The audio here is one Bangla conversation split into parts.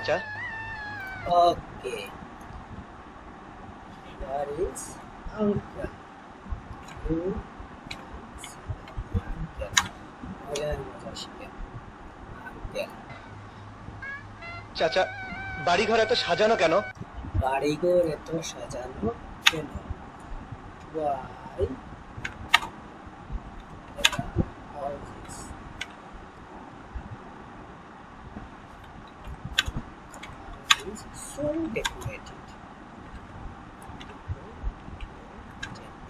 চাচা। ওকে, that is uncle. Who is uncle? মজার মজা শিখে uncle. চাচা, বাড়িঘর এত সাজানো কেন? বাড়িঘর এত সাজানো কেন? Why the houses is so decorated?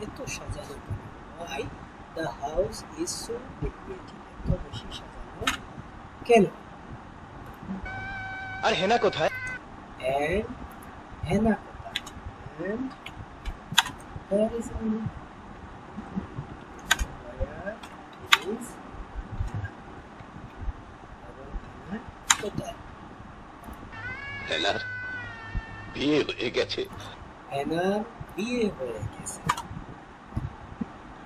এত সাজানো কেন? Why the house is so decorated? এত বেশি সাজানো কেন? আর হেনা কোথায়? And Hannah and there is Anna. Where is Anna? কোথায়? হেনার বিয়ে হয়ে গেছে। Hannah বিয়ে হয়ে গেছে।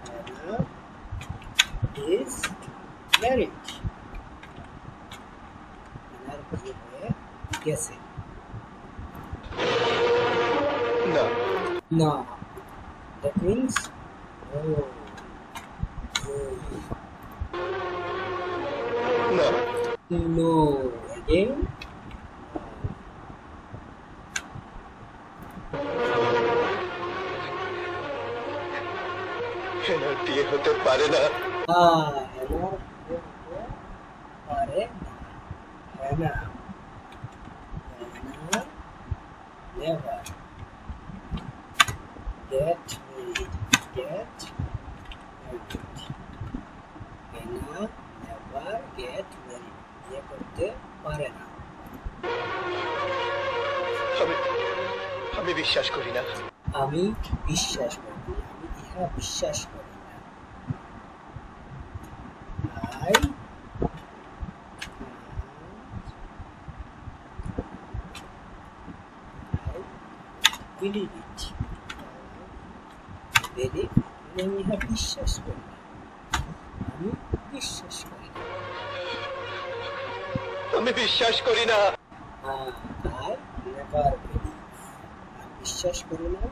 Hannah is married. Hannah বিয়ে হয়ে গেছে। না, No, that means no. না, No. Again. হেনার বিয়ে হতে পারে না। Hannah পারে না। Hannah never get married. Get married. Hannah never get married. বিয়ে করতে পারে না। আমি বিশ্বাস করি না। আমি বিশ্বাস করি না। আমি ইহা বিশ্বাস করি না। I believe it. Believe. আমি ইহা বিশ্বাস করি না। আমি বিশ্বাস করি না। আমি বিশ্বাস করি না। I never believe. আমি বিশ্বাস করি না।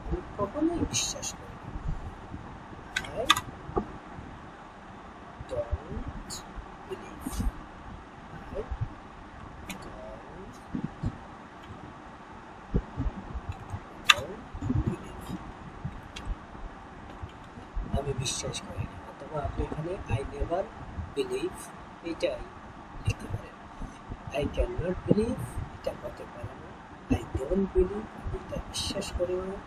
আমি কখনোই বিশ্বাস করি না। I don't believe. I don't believe. আমি বিশ্বাস করি না, অথবা আপনি এখানে আই নেভার বিলিভ এটাই লিখতে পারেন। আই ক্যান নট বিলিভ এটা হতে পারে না। আই ডোন্ট বিলিভ আমি এটা বিশ্বাস করি না।